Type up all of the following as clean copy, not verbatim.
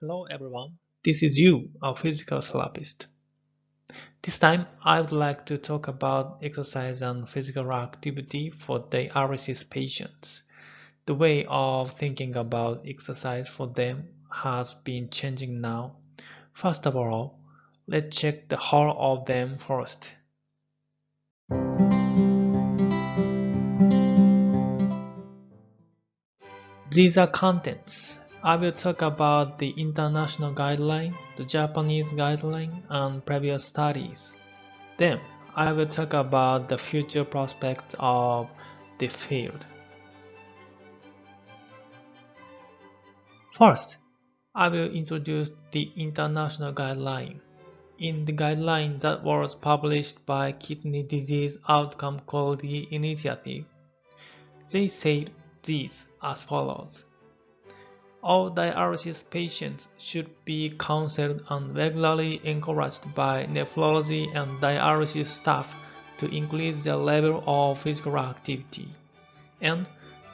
Hello everyone, this is you, a physical therapist. This time I would like to talk about exercise and physical activity for dialysis patients. The way of thinking about exercise for them has been changing now. First of all, let's check the whole of them first. These are contents. I will talk about the international guideline, the Japanese guideline, and previous studies. Then, I will talk about the future prospects of the field. First, I will introduce the international guideline. In the guideline that was published by Kidney Disease Outcome Quality Initiative, they said these as follows. All dialysis patients should be counseled and regularly encouraged by nephrology and dialysis staff to increase their level of physical activity, and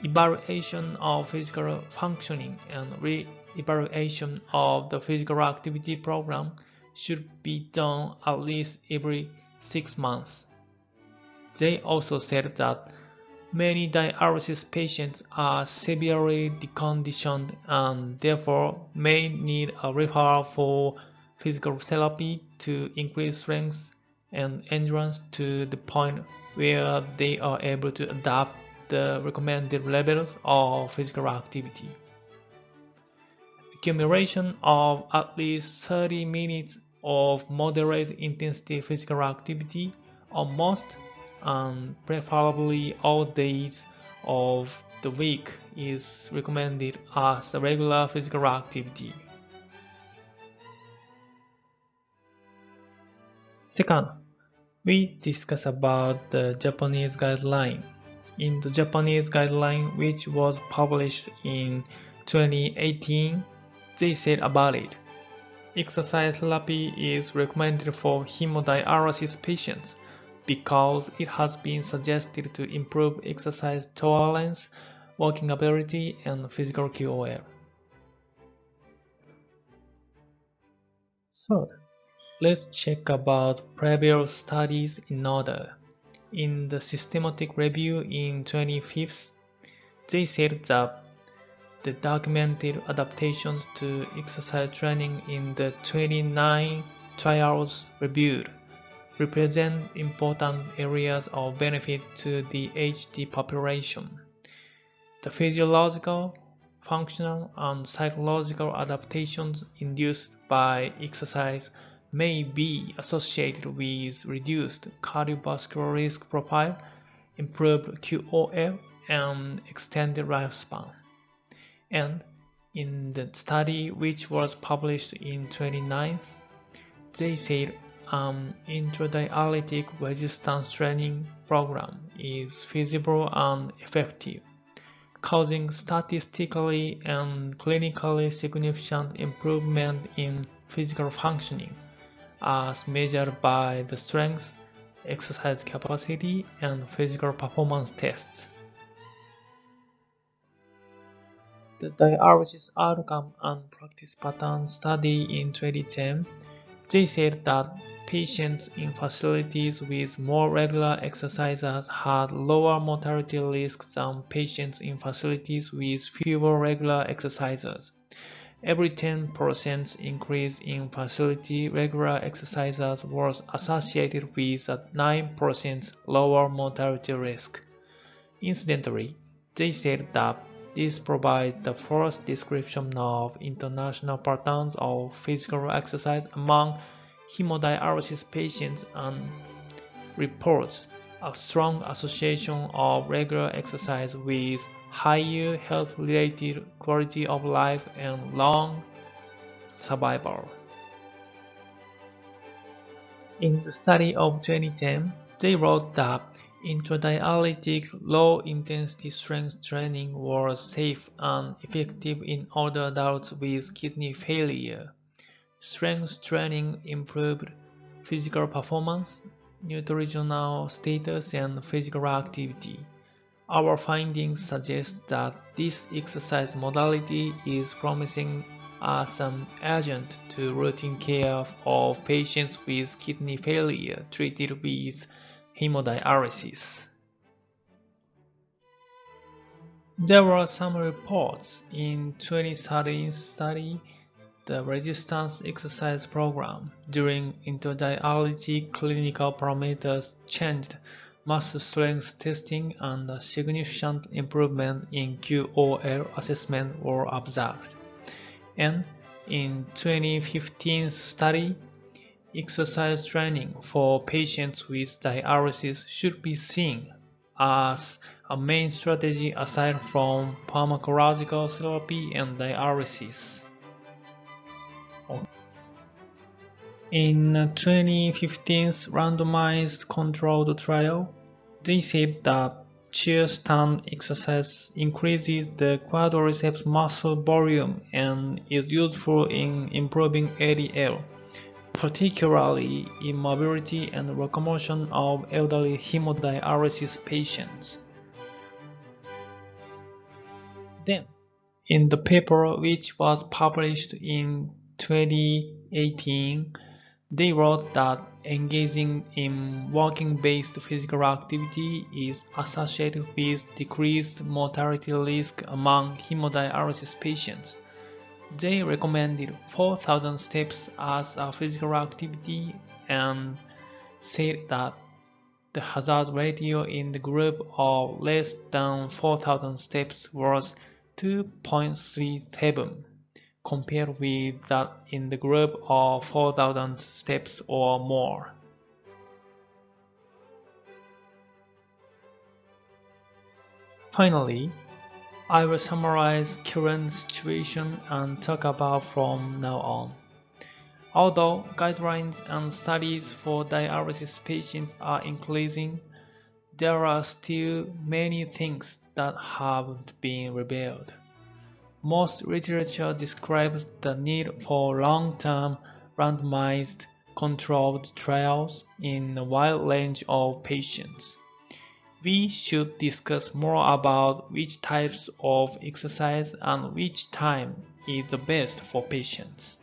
evaluation of physical functioning and re-evaluation of the physical activity program should be done at least every 6 months. They also said that many dialysis patients are severely deconditioned and therefore may need a referral for physical therapy to increase strength and endurance to the point where they are able to adapt the recommended levels of physical activity. Accumulation of at least 30 minutes of moderate intensity physical activity on most and preferably all days of the week is recommended as a regular physical activity. Second, we discuss about the Japanese guideline. In the Japanese guideline, which was published in 2018, they said about it. Exercise therapy is recommended for hemodialysis patients because it has been suggested to improve exercise tolerance, walking ability, and physical QOL. Third, let's check about previous studies in order. In the systematic review in 2015, they said that the documented adaptations to exercise training in the 29 trials reviewed represent important areas of benefit to the HD population. The physiological, functional, and psychological adaptations induced by exercise may be associated with reduced cardiovascular risk profile, improved QOL, and extended lifespan. And in the study which was published in 2019, they said an intradialytic resistance training program is feasible and effective, causing statistically and clinically significant improvement in physical functioning as measured by the strength, exercise capacity, and physical performance tests. The dialysis outcome and practice pattern study in 2010, they said that patients in facilities with more regular exercises had lower mortality risks than patients in facilities with fewer regular exercises. Every 10% increase in facility regular exercises was associated with a 9% lower mortality risk. Incidentally, they said that this provides the first description of international patterns of physical exercise among hemodialysis patients and reports a strong association of regular exercise with higher health-related quality of life and long survival. In the study of 2010, they wrote that intradialytic low-intensity strength training was safe and effective in older adults with kidney failure. Strength training improved physical performance, nutritional status, and physical activity. Our findings suggest that this exercise modality is promising as an adjunct to routine care of patients with kidney failure treated with hemodialysis. There were some reports in 2013 study the resistance exercise program during interdialysis clinical parameters changed muscle strength testing and a significant improvement in QOL assessment were observed. And in 2015 study, exercise training for patients with dialysis should be seen as a main strategy aside from pharmacological therapy and dialysis. In 2015's randomized controlled trial, they said that chair stand exercise increases the quadriceps muscle volume and is useful in improving ADL, particularly in mobility and locomotion of elderly hemodialysis patients. Then, in the paper which was published in 2018, they wrote that engaging in walking-based physical activity is associated with decreased mortality risk among hemodialysis patients. They recommended 4,000 steps as a physical activity and said that the hazard ratio in the group of less than 4,000 steps was 2.37, compared with that in the group of 4,000 steps or more. Finally, I will summarize current situation and talk about from now on. Although guidelines and studies for dialysis patients are increasing, there are still many things that haven't been revealed. Most literature describes the need for long-term, randomized, controlled trials in a wide range of patients. We should discuss more about which types of exercise and which time is the best for patients.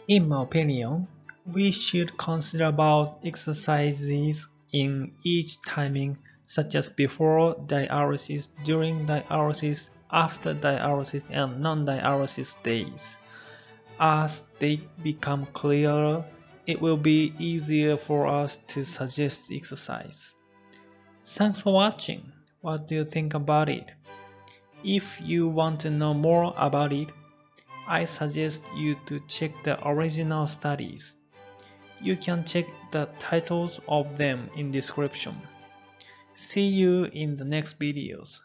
In my opinion, we should consider about exercises in each timing, such as before dialysis, during dialysis, after dialysis, and non-dialysis days. As they become clearer, it will be easier for us to suggest exercise. Thanks for watching. What do you think about it? If you want to know more about it, I suggest you to check the original studies. You can check the titles of them in description. See you in the next videos.